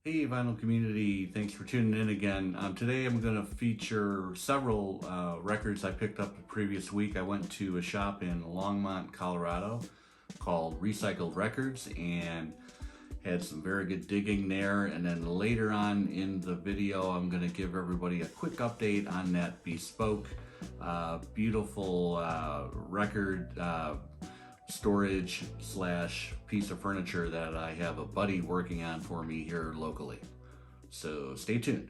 Hey vinyl community, thanks for tuning in again. Today I'm going to feature several records I picked up the previous week. I went to a shop in Longmont, Colorado called Recycled Records and had some very good digging there. And then later on in the video I'm going to give everybody a quick update on that Bespoke beautiful record storage slash piece of furniture that I have a buddy working on for me here locally. So stay tuned.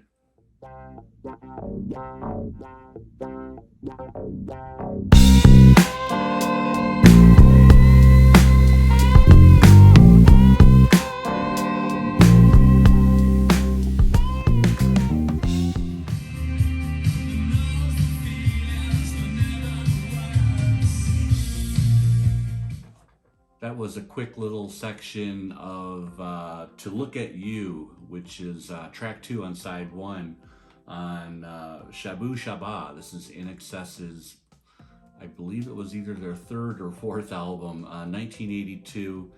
That was a quick little section of To Look at You, which is track 2 on side 1 on Shabu Shaba. This is INXS's, I believe it was either their 3rd or 4th album, 1982.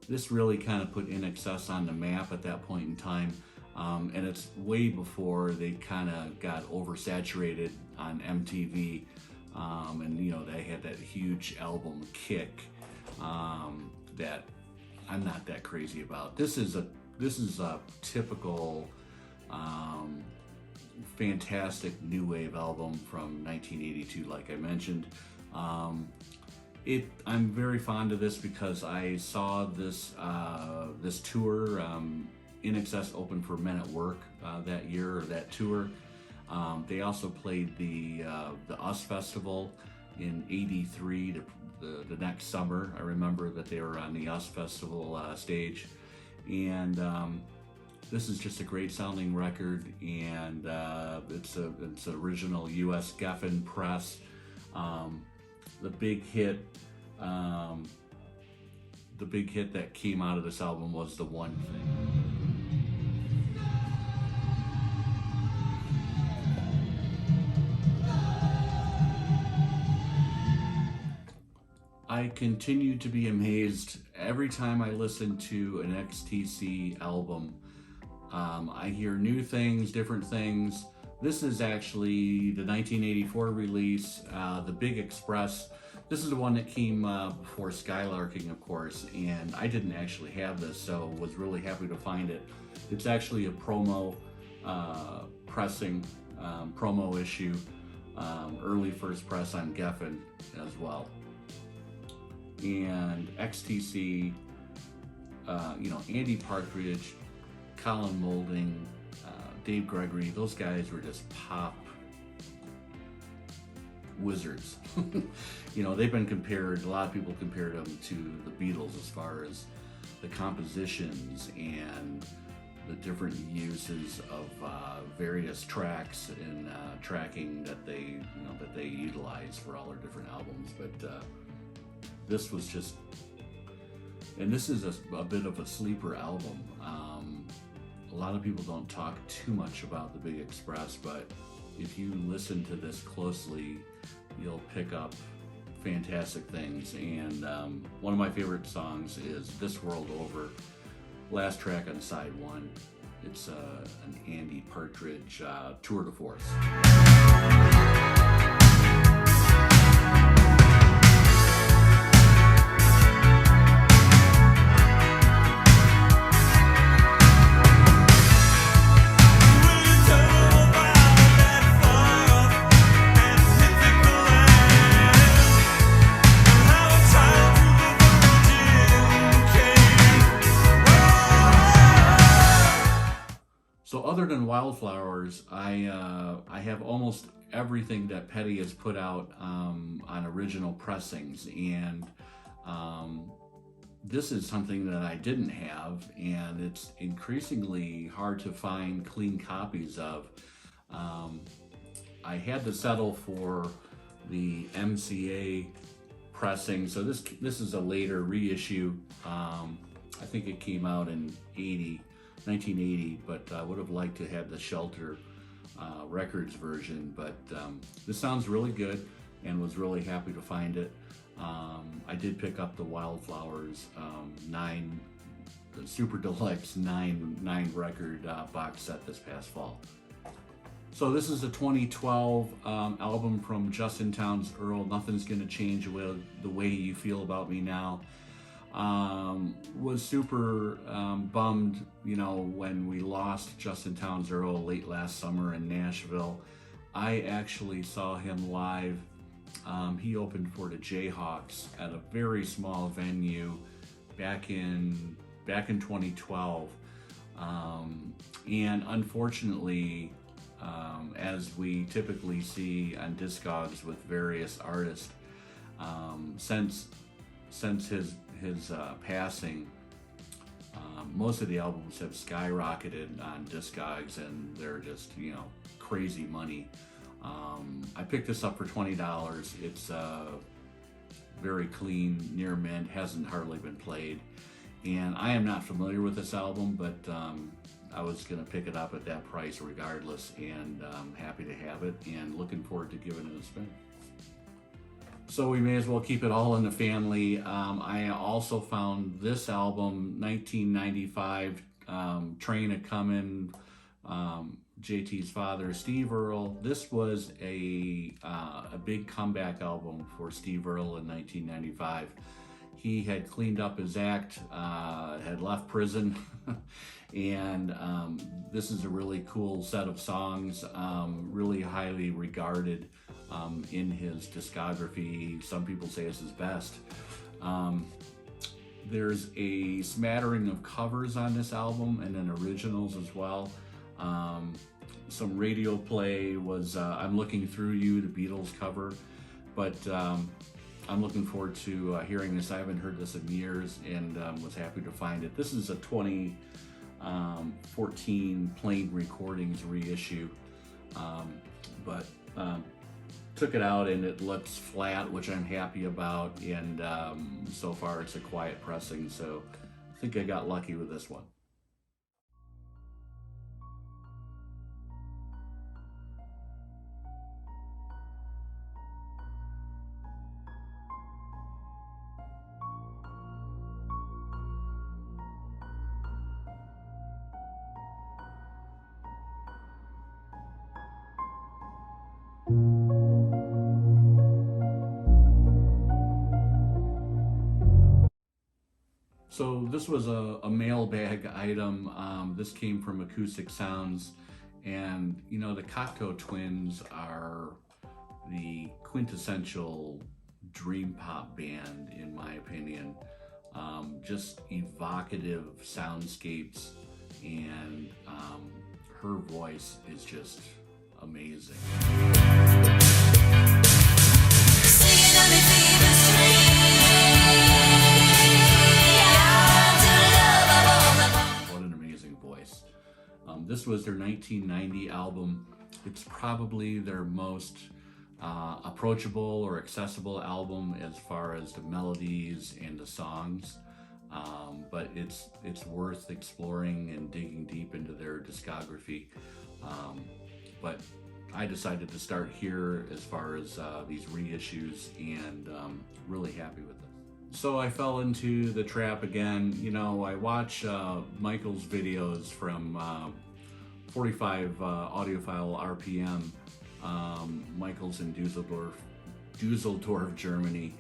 This really kind of put INXS on the map at that point in time. And it's way before they kind of got oversaturated on MTV. And you know, they had that huge album Kick. That I'm not that crazy about. This is a typical fantastic new wave album from 1982, like I mentioned. I'm very fond of this because I saw this this tour. INXS opened for Men at Work that year, or that tour. They also played the US Festival in '83. The next summer, I remember that they were on the US Festival stage, and this is just a great sounding record, and it's an original US Geffen press. The big hit that came out of this album was The One Thing. I continue to be amazed every time I listen to an XTC album. I hear new things, different things. This is actually the 1984 release, the Big Express. This is the one that came before Skylarking, of course, and I didn't actually have this, so was really happy to find it. It's actually a promo pressing, promo issue, early first press on Geffen as well. And XTC, you know, Andy Partridge, Colin Moulding, Dave Gregory, those guys were just pop wizards. You know, they've been compared, a lot of people compared them to the Beatles as far as the compositions and the different uses of various tracks and tracking that they utilize for all their different albums. But this was just, and this is a bit of a sleeper album. A lot of people don't talk too much about the Big Express, but if you listen to this closely, you'll pick up fantastic things. And one of my favorite songs is This World Over, last track on side 1. It's an Andy Partridge tour de force. So other than Wildflowers, I have almost everything that Petty has put out on original pressings, and this is something that I didn't have, and it's increasingly hard to find clean copies of. I had to settle for the MCA pressing, so this is a later reissue. I think it came out in 1980, but I would have liked to have the Shelter Records version, but this sounds really good and was really happy to find it. I did pick up the Wildflowers 9 super deluxe nine record box set this past fall. So this is a 2012 album from Justin Townes Earle. Nothing's Gonna Change the Way You Feel About Me Now. Was super bummed, you know, when we lost Justin Townes Earle late last summer in Nashville. I actually saw him live. He opened for the Jayhawks at a very small venue back in 2012, and unfortunately, as we typically see on Discogs with various artists, since his passing, most of the albums have skyrocketed on Discogs, and they're just, you know, crazy money. I picked this up for $20. It's very clean, near mint, hasn't hardly been played, and I am not familiar with this album, but I was gonna pick it up at that price regardless, and I'm happy to have it and looking forward to giving it a spin. So we may as well keep it all in the family. I also found this album, 1995, Train a Comin', JT's father, Steve Earle. This was a big comeback album for Steve Earle in 1995. He had cleaned up his act, had left prison, and this is a really cool set of songs, really highly regarded in his discography. Some people say it's his best. There's a smattering of covers on this album and then originals as well. Some radio play was I'm Looking Through You, the Beatles cover, but I'm looking forward to hearing this. I haven't heard this in years, and was happy to find it. This is a 2014 Plain Recordings reissue, but took it out and it looks flat, which I'm happy about, and so far it's a quiet pressing, so I think I got lucky with this one. So this was a mailbag item. This came from Acoustic Sounds, and you know, the Cocteau Twins are the quintessential Dreampop band in my opinion. Just evocative soundscapes, and her voice is just amazing. This was their 1990 album. It's probably their most approachable or accessible album as far as the melodies and the songs, but it's worth exploring and digging deep into their discography. But I decided to start here as far as these reissues, and really happy with it. So I fell into the trap again. You know, I watch Michael's videos from 45 audiophile RPM. Michael's in Dusseldorf, Germany,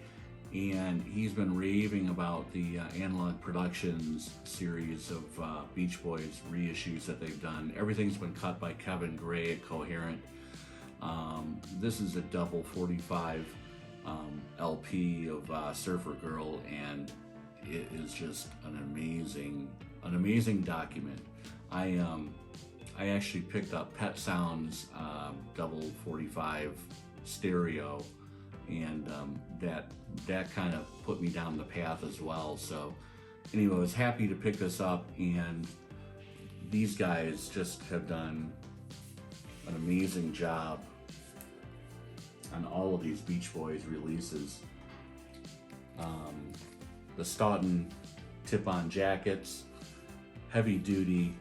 and he's been raving about the Analog Productions series of Beach Boys reissues that they've done. Everything's been cut by Kevin Gray at Coherent. This is a double 45 LP of Surfer Girl, and it is just an amazing document. I actually picked up Pet Sounds double 45 stereo, and that kind of put me down the path as well. So anyway, I was happy to pick this up, and these guys just have done an amazing job on all of these Beach Boys releases. The Stoughton tip-on jackets, heavy duty,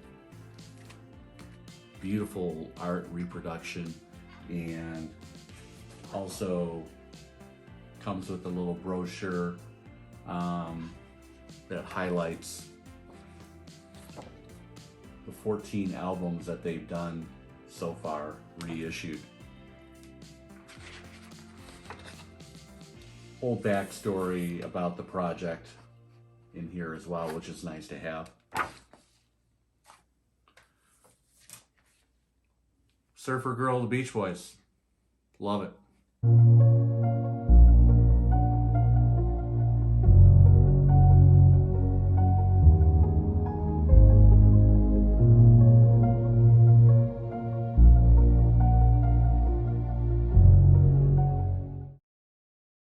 beautiful art reproduction, and also comes with a little brochure that highlights the 14 albums that they've done so far reissued. Whole backstory about the project in here as well, which is nice to have. Surfer Girl, the Beach Boys. Love it.